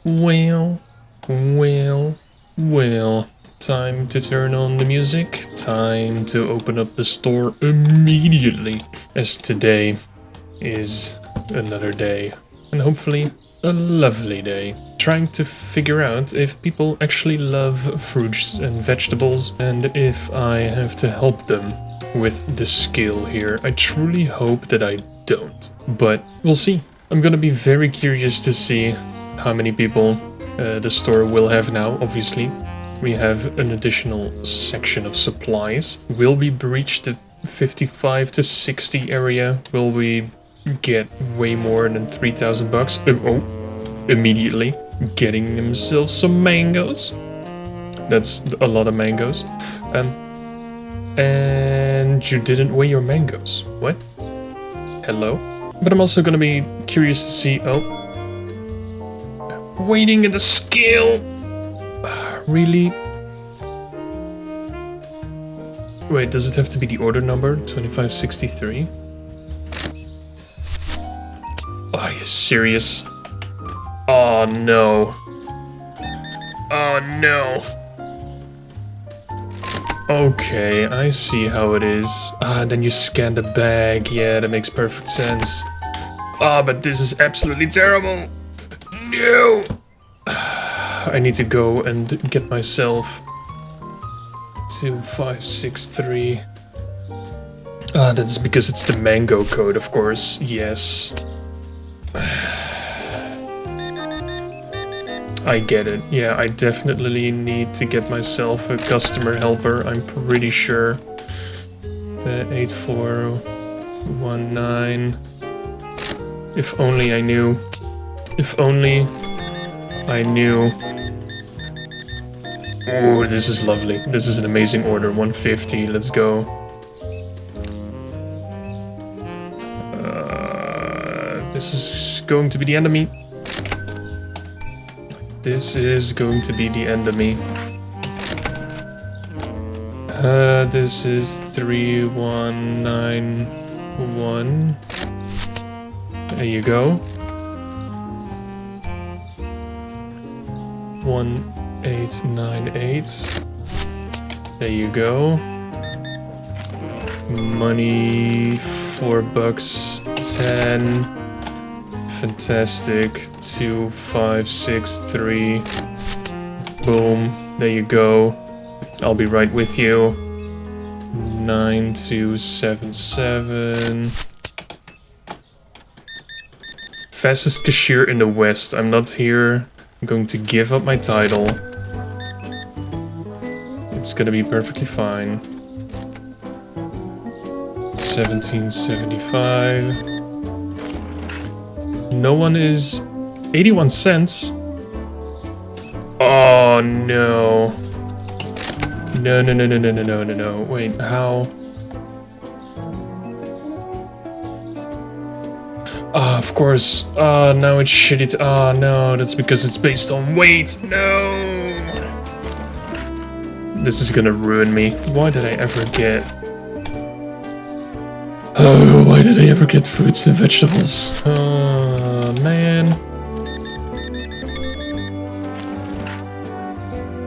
Well, well, well. Time to turn on the music. Time to open up the store immediately. As today is another day. And hopefully a lovely day. Trying to figure out if people actually love fruits and vegetables and if I have to help them with the skill here. I truly hope that I don't. But we'll see. I'm gonna be very curious to see how many people the store will have now, obviously. We have an additional section of supplies. Will we breach the 55 to 60 area? Will we get way more than 3,000 bucks? Oh, immediately getting himself some mangoes. That's a lot of mangoes. And you didn't weigh your mangoes. What? Hello? But I'm also gonna be curious to see... Oh. Waiting in the scale! Really? Wait, does it have to be the order number? 2563? Oh, are you serious? Oh no. Oh no. Okay, I see how it is. Ah, then you scan the bag. Yeah, that makes perfect sense. Ah, but this is absolutely terrible. No! I need to go and get myself 2563. Ah, that's because it's the mango code, of course. Yes. I get it. Yeah, I definitely need to get myself a customer helper, I'm pretty sure. 8419. If only I knew. If only I knew. Oh, this is lovely. This is an amazing order. 150. Let's go. This is going to be the end of me. This is going to be the end of me. This is 3191. There you go. 1898. There you go. Money, $4.10. Fantastic. 2563. Boom. There you go. I'll be right with you. 9277. Fastest cashier in the West. I'm not here. I'm going to give up my title. It's gonna be perfectly fine. 1775. No one is... 81 cents? Oh no. No, no, no, no, no, no, no, no, no. Wait, how? Ah, of course. Ah, now it's shitty. Ah, no, that's because it's based on weight. No. This is gonna ruin me. Why did I ever get... Oh, why did I ever get fruits and vegetables? Oh, man.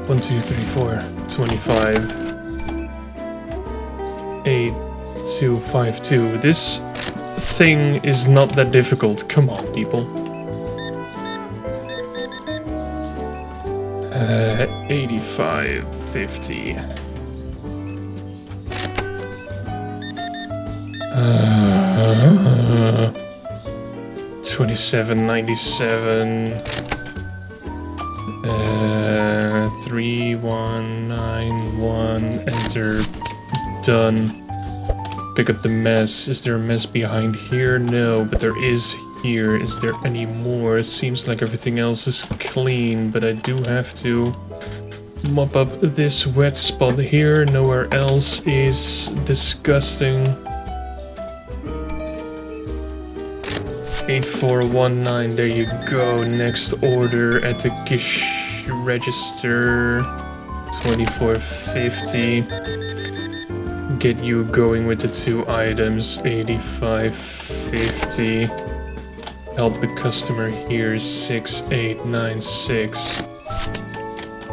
1, 2, 3, 4, 25. 8, 2, 5, 2. This thing is not that difficult. Come on, people. 85.50. 27.97. 3191. Enter. Done. Pick up the mess. Is there a mess behind here? No, but there is here. Is there any more? It seems like everything else is clean, but I do have to mop up this wet spot here. Nowhere else is disgusting. 8419, there you go. Next order at the cash register. 2450. Get you going with the 2 items. 8550. Help the customer here, 6896.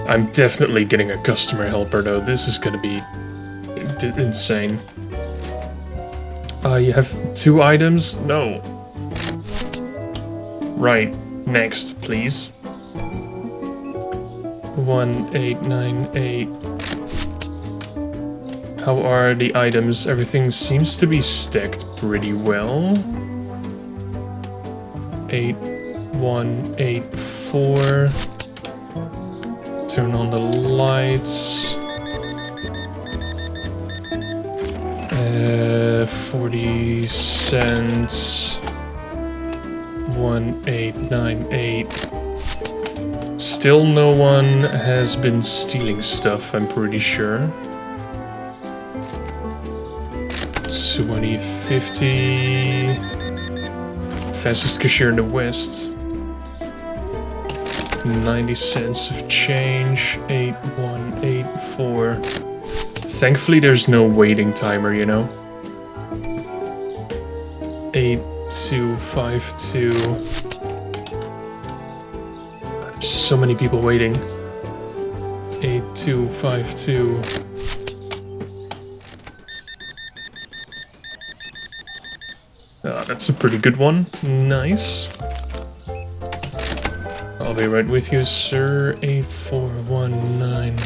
I'm definitely getting a customer helper though. This is gonna be insane. You have 2 items? No. Right, next, please. 1898. How are the items? Everything seems to be stacked pretty well. 8184. Turn on the lights. 40 cents. 1898. Still no one has been stealing stuff, I'm pretty sure. 2050. Fastest cashier in the West. 90 cents of change. 8184. Thankfully there's no waiting timer, you know. 8252. There's so many people waiting. 8252. That's a pretty good one. Nice. I'll be right with you, sir. 8419.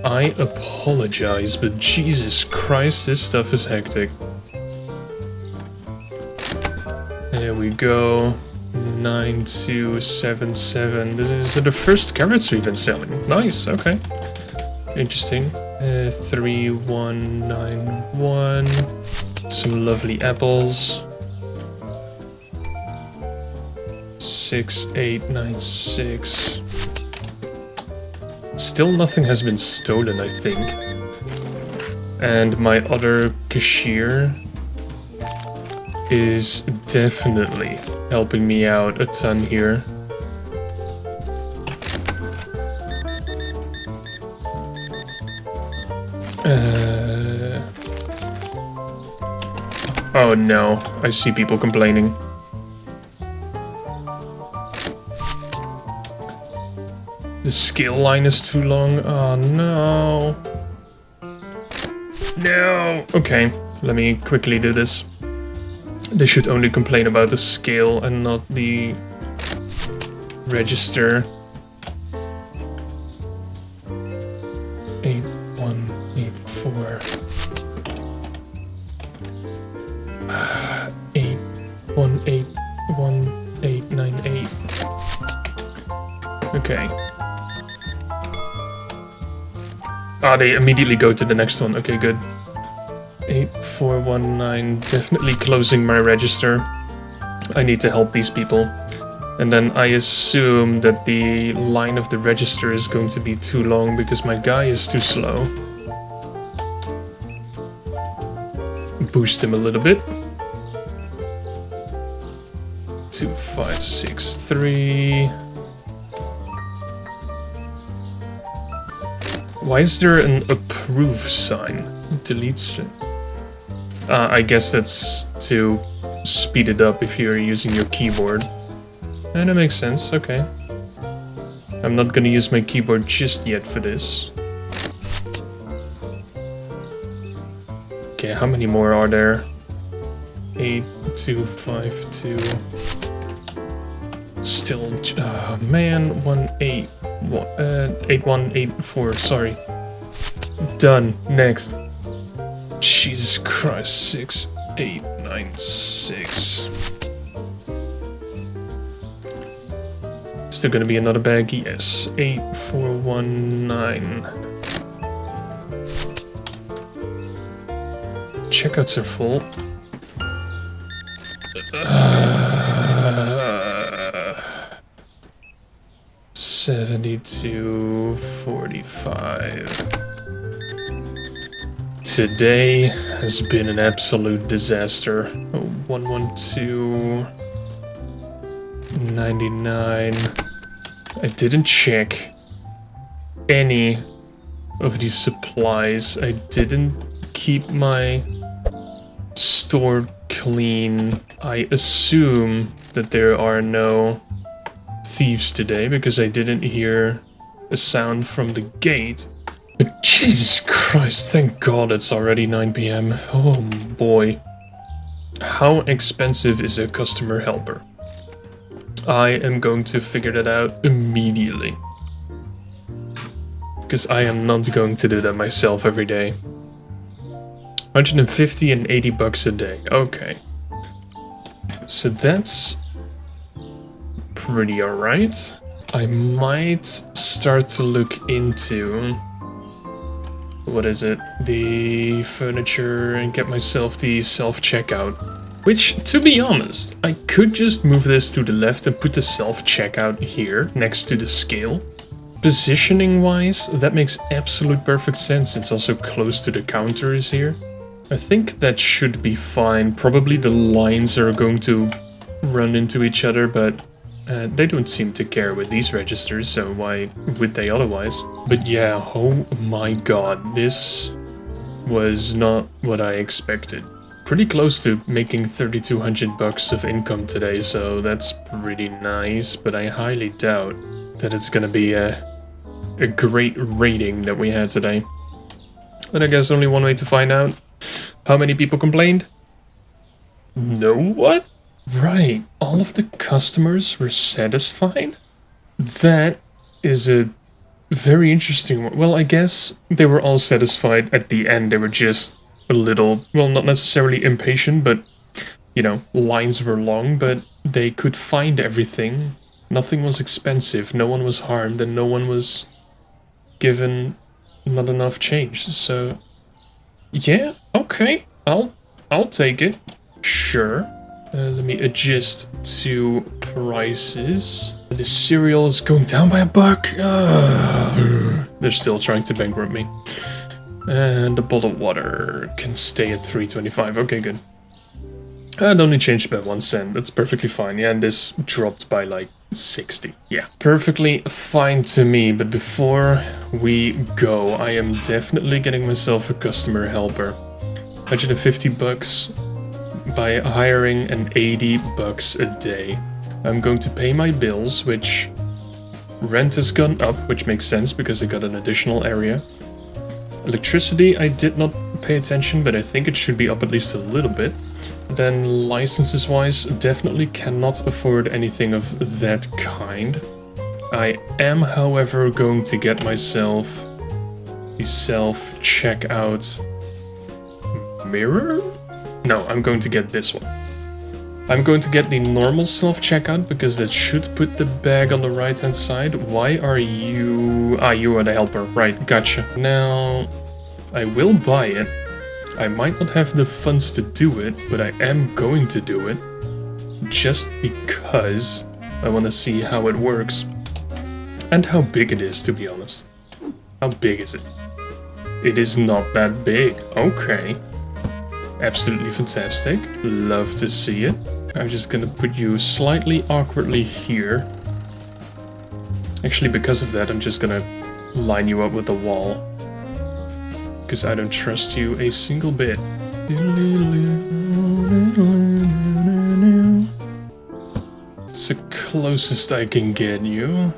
I apologize, but Jesus Christ, this stuff is hectic. There we go. 9277. This is the first carrots we've been selling. Nice, okay. Interesting. 3191. Some lovely apples. 6896. Still nothing has been stolen, I think. And my other cashier is definitely helping me out a ton here. Oh no, I see people complaining. The scale line is too long. Oh no. No! Okay, let me quickly do this. They should only complain about the scale and not the register. 8184. 81181898. Okay. Ah, they immediately go to the next one. Okay, good. 8419. Definitely closing my register. I need to help these people. And then I assume that the line of the register is going to be too long because my guy is too slow. Boost him a little bit. 2563. Why is there an approve sign? Deletes. I guess that's to speed it up if you're using your keyboard. And that makes sense, okay. I'm not gonna use my keyboard just yet for this. Okay, how many more are there? 8252. Still, man, 8184, sorry. Done, next. Jesus Christ, 6896. Is there gonna be another bag? Yes, 8419. Checkouts are full. 7245. Today has been an absolute disaster. 112.99. I didn't check any of these supplies. I didn't keep my Store clean. I assume that there are no thieves today because I didn't hear a sound from the gate. But Jesus Christ, thank God it's already 9 p.m. Oh boy. How expensive is a customer helper? I am going to figure that out immediately. Because I am not going to do that myself every day. 150 and 80 bucks a day. Okay. So that's pretty alright. I might start to look into... what is it? The furniture and get myself the self-checkout. Which, to be honest, I could just move this to the left and put the self-checkout here, next to the scale. Positioning-wise, that makes absolute perfect sense. It's also close to the counters here. I think that should be fine. Probably the lines are going to run into each other, but they don't seem to care with these registers, so why would they otherwise? But yeah, oh my god, this was not what I expected. Pretty close to making 3,200 bucks of income today, so that's pretty nice, but I highly doubt that it's gonna be a great rating that we had today. But I guess only one way to find out. How many people complained? No what? Right, all of the customers were satisfied? That is a very interesting one. Well, I guess they were all satisfied at the end. They were just a little, well, not necessarily impatient, but, you know, lines were long, but they could find everything. Nothing was expensive, no one was harmed, and no one was given not enough change. So, yeah, okay, I'll take it. Sure. Let me adjust to prices. The cereal is going down by $1. They're still trying to bankrupt me. And the bottled water can stay at $3.25. Okay, good. It only changed by 1 cent. That's perfectly fine. Yeah, and this dropped by like 60. Yeah, perfectly fine to me. But before we go, I am definitely getting myself a customer helper. 150 bucks by hiring an 80 bucks a day. I'm going to pay my bills, which rent has gone up, which makes sense because I got an additional area. Electricity, I did not pay attention, but I think it should be up at least a little bit. Then licenses wise, definitely cannot afford anything of that kind. I am, however, going to get myself the self-checkout mirror? No, I'm going to get this one. I'm going to get the normal self-checkout because that should put the bag on the right-hand side. Why are you... Ah, you are the helper. Right, gotcha. Now, I will buy it. I might not have the funds to do it, but I am going to do it. Just because I want to see how it works. And how big it is, to be honest. How big is it? It is not that big. Okay. Absolutely fantastic. Love to see it. I'm just gonna put you slightly awkwardly here. Actually, because of that, I'm just gonna line you up with the wall. Because I don't trust you a single bit. It's the closest I can get you.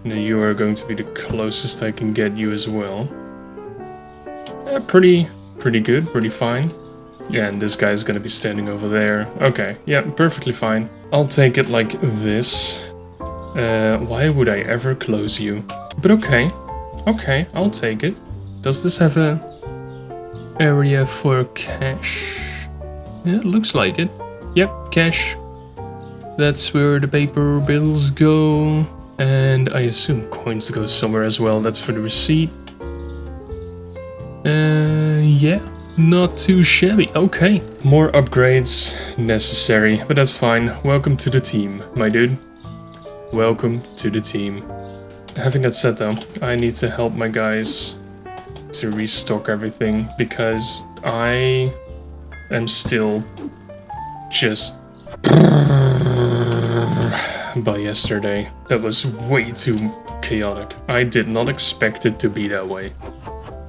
Now you are going to be the closest I can get you as well. Pretty good, pretty fine. Yeah, and this guy's gonna be standing over there. Okay, yeah, perfectly fine. I'll take it like this. Why would I ever close you? But okay, I'll take it. Does this have a area for cash? Yeah, it looks like it. Yep, cash. That's where the paper bills go. And I assume coins go somewhere as well. That's for the receipt. Yeah. Not too shabby. Okay. More upgrades necessary, but that's fine. Welcome to the team, my dude. Welcome to the team. Having that said though, I need to help my guys to restock everything because I am still just by yesterday. That was way too chaotic. I did not expect it to be that way.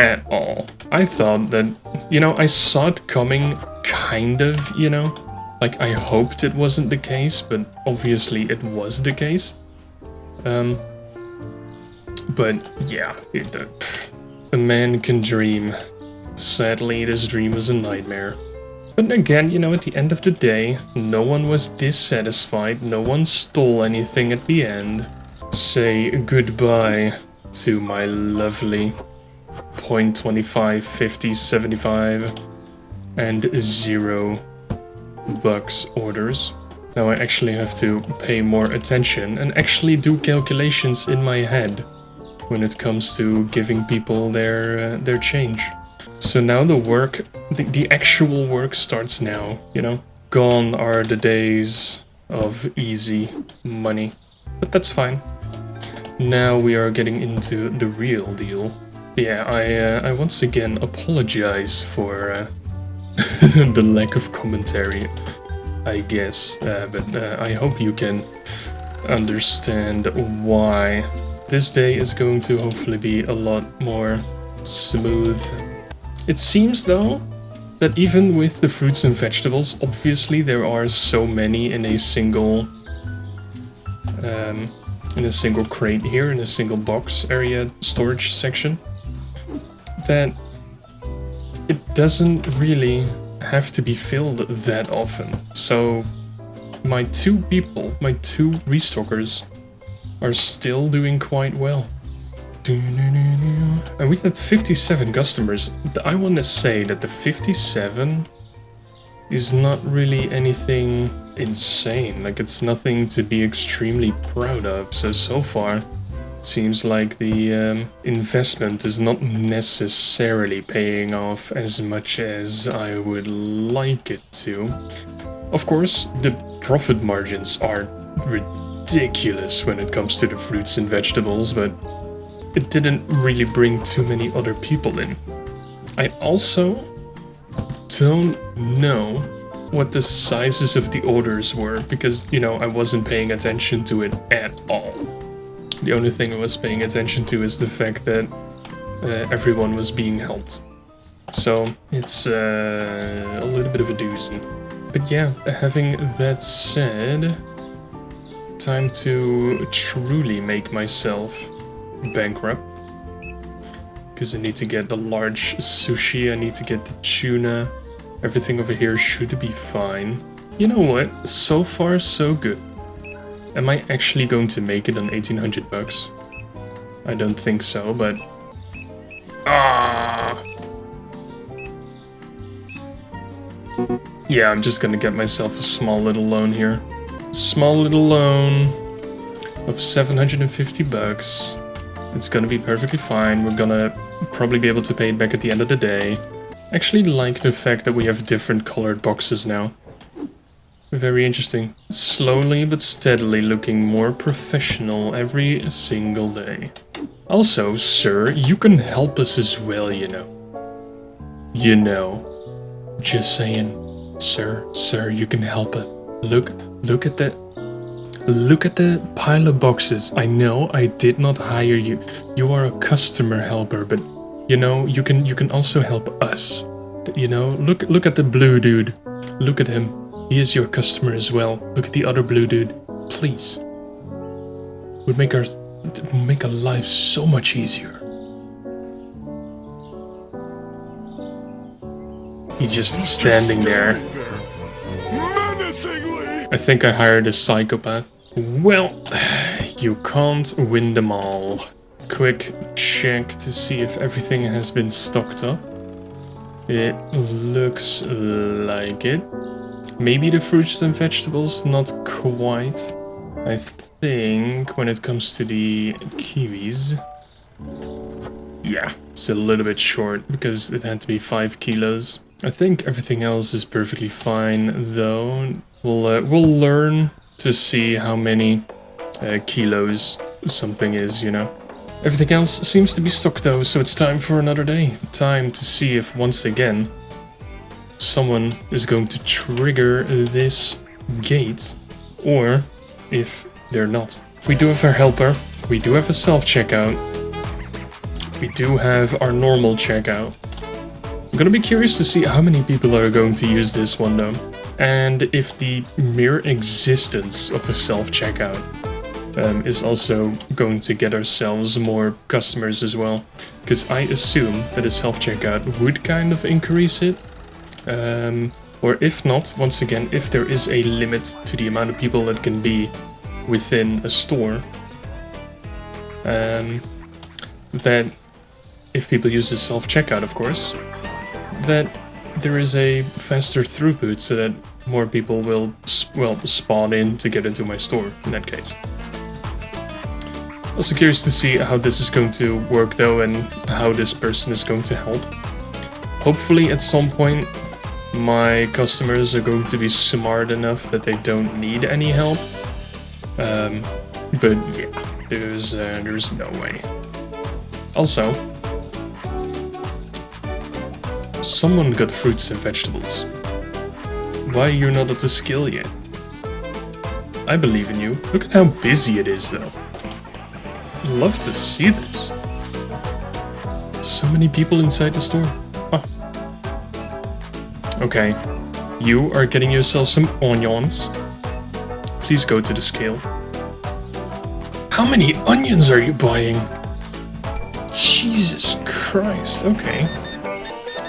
at all. I thought that, you know, I saw it coming, kind of, you know? Like, I hoped it wasn't the case, but obviously it was the case. But yeah, a man can dream. Sadly, this dream was a nightmare. But again, you know, at the end of the day, no one was dissatisfied, no one stole anything at the end. Say goodbye to my lovely 0.25, 50, 75, and $0 orders. Now I actually have to pay more attention and actually do calculations in my head when it comes to giving people their change. So now the actual work starts now, you know? Gone are the days of easy money, but that's fine. Now we are getting into the real deal. Yeah, I once again apologize for the lack of commentary, I guess, but I hope you can understand why. This day is going to hopefully be a lot more smooth. It seems though that even with the fruits and vegetables, obviously there are so many in a single crate here, in a single box area storage section, that it doesn't really have to be filled that often. So my two restockers are still doing quite well. And we had 57 customers. I want to say that the 57 is not really anything insane. Like, it's nothing to be extremely proud of. So far, it seems like the investment is not necessarily paying off as much as I would like it to. Of course, the profit margins are ridiculous when it comes to the fruits and vegetables, but it didn't really bring too many other people in. I also don't know what the sizes of the orders were, because, you know, I wasn't paying attention to it at all. The only thing I was paying attention to is the fact that everyone was being helped. So it's a little bit of a doozy. But yeah, having that said, time to truly make myself bankrupt. Because I need to get the large sushi, I need to get the tuna. Everything over here should be fine. You know what? So far, so good. Am I actually going to make it on 1800 bucks? I don't think so, but... Yeah, I'm just gonna get myself a small little loan here. Small little loan of 750 bucks. It's gonna be perfectly fine. We're gonna probably be able to pay it back at the end of the day. I actually like the fact that we have different colored boxes now. Very interesting. Slowly but steadily looking more professional every single day. Also, sir, you can help us as well, you know. You know. Just saying. Sir, you can help it. Look at the pile of boxes. I know I did not hire you. You are a customer helper, but you know, you can also help us. You know, look at the blue dude. Look at him. He is your customer as well. Look at the other blue dude. Please. Would make our life so much easier. He's just standing there. I think I hired a psychopath. Well, you can't win them all. Quick check to see if everything has been stocked up. It looks like it. Maybe the fruits and vegetables, not quite. I think when it comes to the kiwis... Yeah, it's a little bit short because it had to be 5 kilos. I think everything else is perfectly fine, though. We'll learn to see how many kilos something is, you know. Everything else seems to be stocked, though, so it's time for another day. Time to see if, once again, someone is going to trigger this gate, or if they're not. We do have our helper. We do have a self-checkout. we do have our normal checkout. I'm gonna be curious to see how many people are going to use this one though. And if the mere existence of a self-checkout is also going to get ourselves more customers as well. Because I assume that a self-checkout would kind of increase it. Or if not, once again, if there is a limit to the amount of people that can be within a store, that if people use the self-checkout, of course, that there is a faster throughput so that more people will, well, spawn in to get into my store in that case. Also curious to see how this is going to work though and how this person is going to help. Hopefully at some point my customers are going to be smart enough that they don't need any help. But yeah, there's no way. Also, someone got fruits and vegetables. Why are you not at the skill yet? I believe in you. Look at how busy it is though. Love to see this. So many people inside the store. Huh. Okay, you are getting yourself some onions. Please go to the scale. How many onions are you buying? Jesus Christ, okay.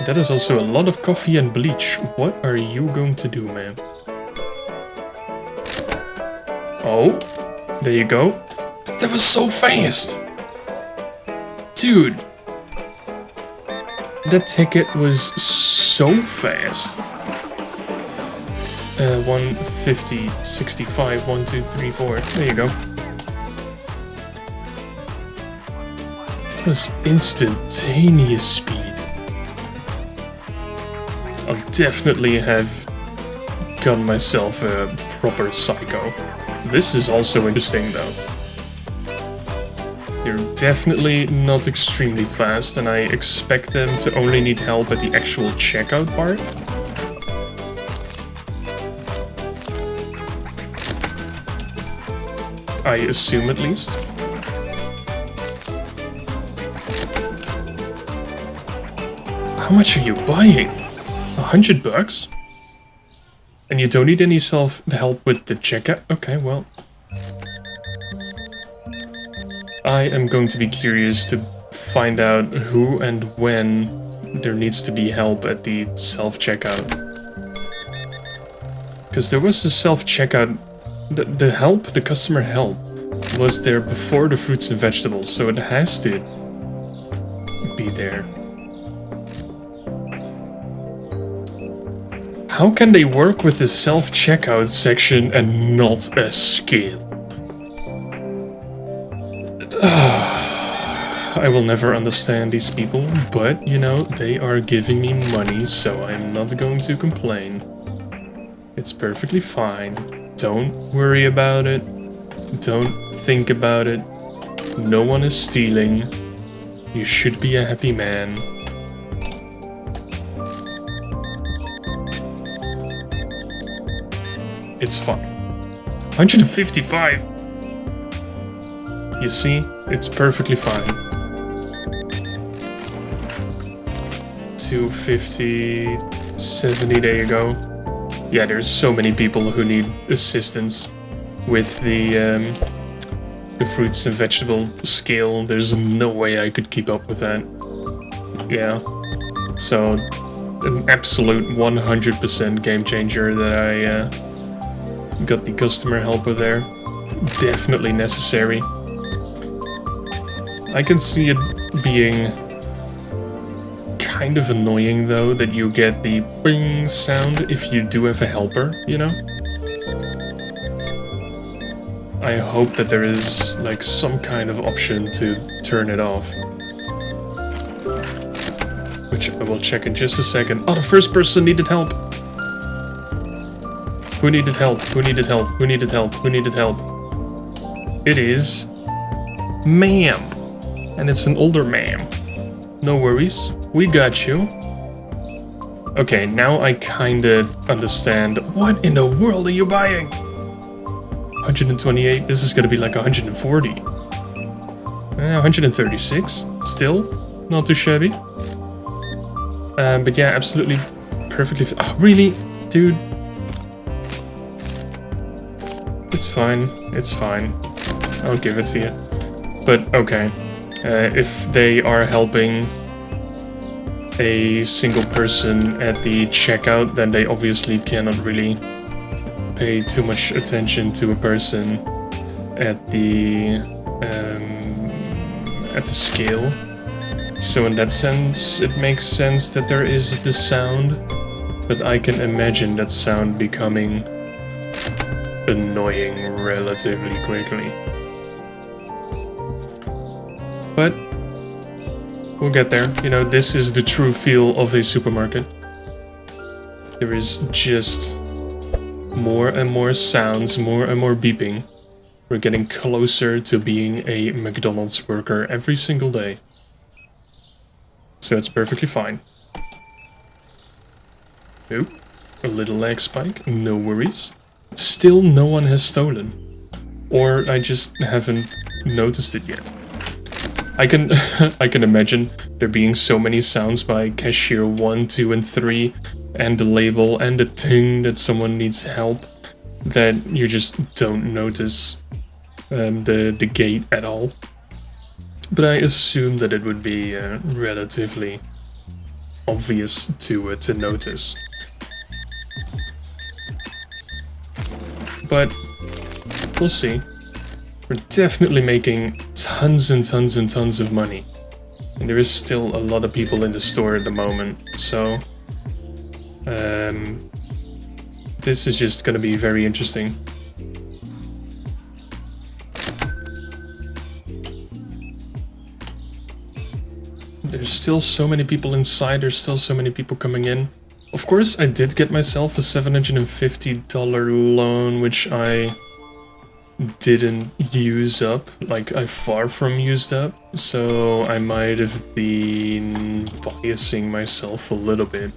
That is also a lot of coffee and bleach. What are you going to do, man? Oh, there you go. That was so fast! Dude! That ticket was so fast. 150, 65, 1, 2, 3, 4. There you go. That was instantaneous speed. I'll definitely have gotten myself a proper psycho. This is also interesting though. They're definitely not extremely fast, and I expect them to only need help at the actual checkout part. I assume at least. How much are you buying? $100? And you don't need any self-help with the checkout? Okay, well. I am going to be curious to find out who and when there needs to be help at the self-checkout. Because there was a self-checkout, the help, the customer help, was there before the fruits and vegetables, so it has to be there. How can they work with the self-checkout section and not a scale? I will never understand these people, but, you know, they are giving me money, so I'm not going to complain. It's perfectly fine. Don't worry about it. Don't think about it. No one is stealing. You should be a happy man. It's fine. 155! You see? It's perfectly fine. 250, 70, there you go. Yeah, there's so many people who need assistance with the fruits and vegetable scale. There's no way I could keep up with that. Yeah. So, an absolute 100% game changer that I got the customer helper there. Definitely necessary. I can see it being kind of annoying though that you get the bing sound if you do have a helper, you know? I hope that there is like some kind of option to turn it off. Which I will check in just a second. Oh, the first person needed help! Who needed help? Who needed help? Who needed help? Who needed help? It is... ma'am. And it's an older ma'am. No worries. We got you. Okay, now I kinda understand. What in the world are you buying? 128? This is gonna be like 140. 136? Still, not too shabby. But yeah, absolutely perfectly. Oh, really? Dude. It's fine. It's fine. I'll give it to you. But okay. If they are helping a single person at the checkout, then they obviously cannot really pay too much attention to a person at the scale. So in that sense, it makes sense that there is the sound, but I can imagine that sound becoming annoying relatively quickly. But we'll get there. You know, this is the true feel of a supermarket. There is just more and more sounds, more and more beeping. We're getting closer to being a McDonald's worker every single day. So it's perfectly fine. Nope. A little lag spike, no worries. Still no one has stolen. Or I just haven't noticed it yet. I can I can imagine there being so many sounds by cashier 1, 2, and 3, and the label and the thing that someone needs help, that you just don't notice the gate at all. But I assume that it would be relatively obvious to notice. But we'll see. We're definitely making tons and tons and tons of money. And there is still a lot of people in the store at the moment, so this is just gonna be very interesting. There's still so many people inside, there's still so many people coming in. Of course, I did get myself a $750 loan, which I didn't use up, like I far from used up, so I might have been biasing myself a little bit,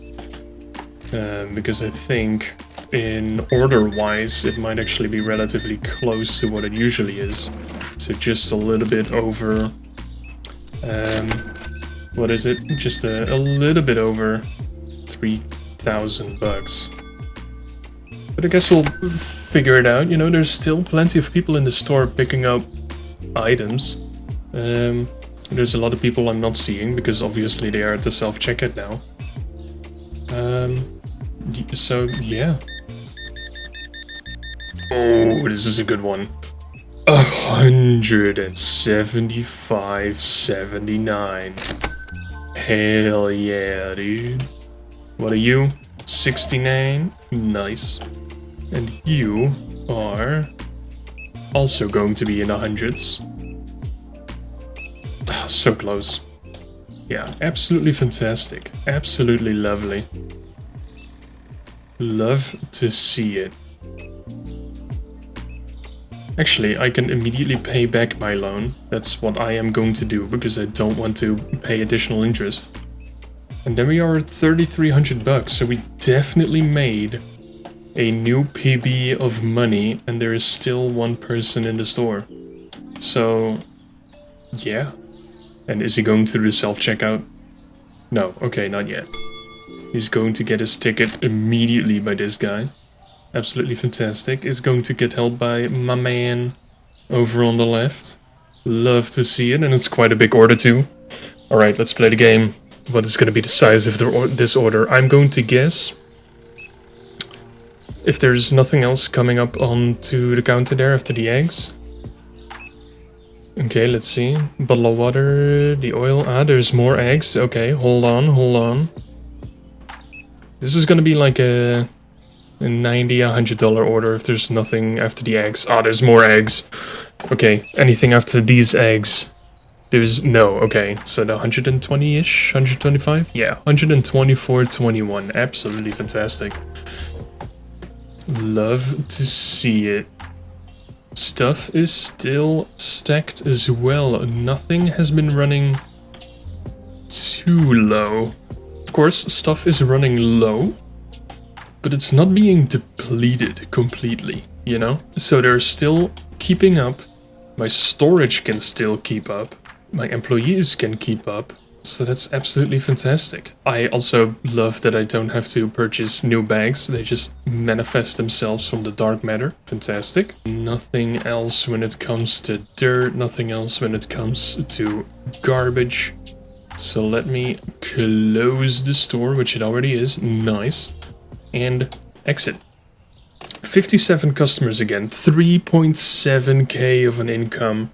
because I think in order-wise it might actually be relatively close to what it usually is, so just a little bit over, what is it, just a little bit over $3,000 bucks. But I guess we'll figure it out, you know, there's still plenty of people in the store picking up items. There's a lot of people I'm not seeing, because obviously they are at the self-checkout now. So, yeah. Oh, this is a good one. 175.79. Hell yeah, dude. What are you? 69? Nice. And you are also going to be in the hundreds. So close. Yeah, absolutely fantastic. Absolutely lovely. Love to see it. Actually, I can immediately pay back my loan. That's what I am going to do, because I don't want to pay additional interest. And then we are at 3,300 bucks, so we definitely made a new PB of money, and there is still one person in the store. So, yeah. And is he going through the self-checkout? No, okay, not yet. He's going to get his ticket immediately by this guy. Absolutely fantastic. Is going to get helped by my man over on the left. Love to see it, and it's quite a big order too. Alright, let's play the game. What is going to be the size of this order? I'm going to guess, if there's nothing else coming up onto the counter there after the eggs. Okay, let's see. Bottle of water, the oil. Ah, there's more eggs. Okay, hold on, hold on. This is going to be like a $90, $100 order if there's nothing after the eggs. Ah, there's more eggs. Okay, anything after these eggs? There's no, okay. So the 120-ish, 125? Yeah, 124.21. Absolutely fantastic. Love to see it. Stuff is still stacked as well. Nothing has been running too low. Of course, stuff is running low, but it's not being depleted completely, you know? So they're still keeping up. My storage can still keep up. my employees can keep up. So that's absolutely fantastic. I also love that I don't have to purchase new bags. They just manifest themselves from the dark matter. Fantastic. Nothing else when it comes to dirt. Nothing else when it comes to garbage. So let me close the store, which it already is. Nice. And exit. 57 customers again. 3.7k of an income.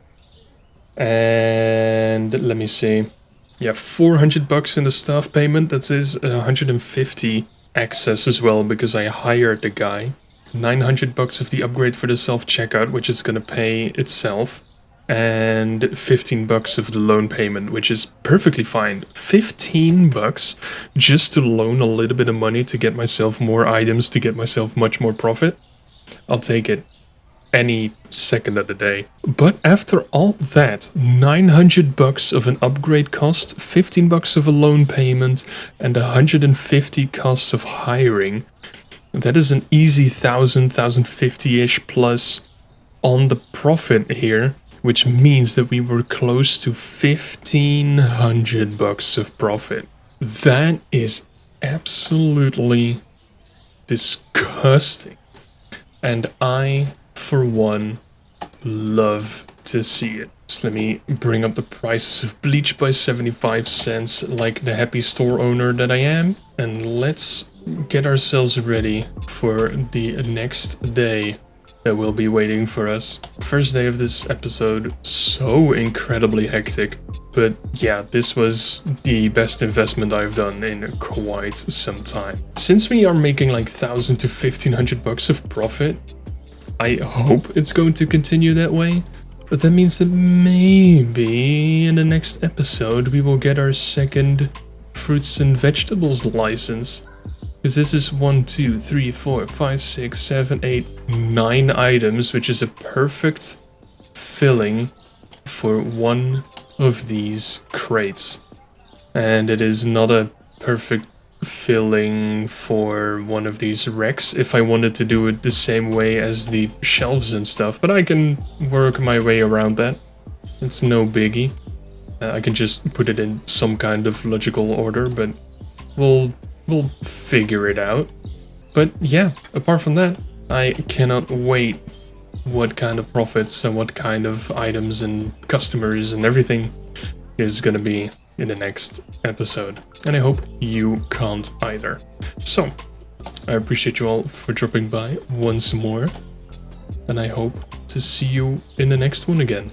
And let me see. Yeah, 400 bucks in the staff payment. That is 150 access as well because I hired the guy. 900 bucks of the upgrade for the self-checkout, which is gonna pay itself. And 15 bucks of the loan payment, which is perfectly fine. 15 bucks just to loan a little bit of money to get myself more items, to get myself much more profit. I'll take it any second of the day. But after all that, 900 bucks of an upgrade cost, 15 bucks of a loan payment, and 150 costs of hiring, that is an easy 1,050-ish plus on the profit here, which means that we were close to 1,500 bucks of profit. That is absolutely disgusting. And I, for one, love to see it. So let me bring up the prices of bleach by 75 cents like the happy store owner that I am. And let's get ourselves ready for the next day that will be waiting for us. First day of this episode, so incredibly hectic. But yeah, this was the best investment I've done in quite some time. Since we are making like 1,000 to 1,500 bucks of profit, I hope it's going to continue that way. But that means that maybe in the next episode we will get our second fruits and vegetables license. Because this is 1, 2, 3, 4, 5, 6, 7, 8, 9 items, which is a perfect filling for one of these crates. And it is not a perfect filling for one of these racks if I wanted to do it the same way as the shelves and stuff, but I can work my way around that. It's no biggie. I can just put it in some kind of logical order, but we'll figure it out. But yeah, apart from that, I cannot wait what kind of profits and what kind of items and customers and everything is gonna be in the next episode. And I hope you can't either. So, I appreciate you all for dropping by once more. And I hope to see you in the next one again.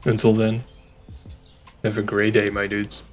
Until then, have a great day, my dudes.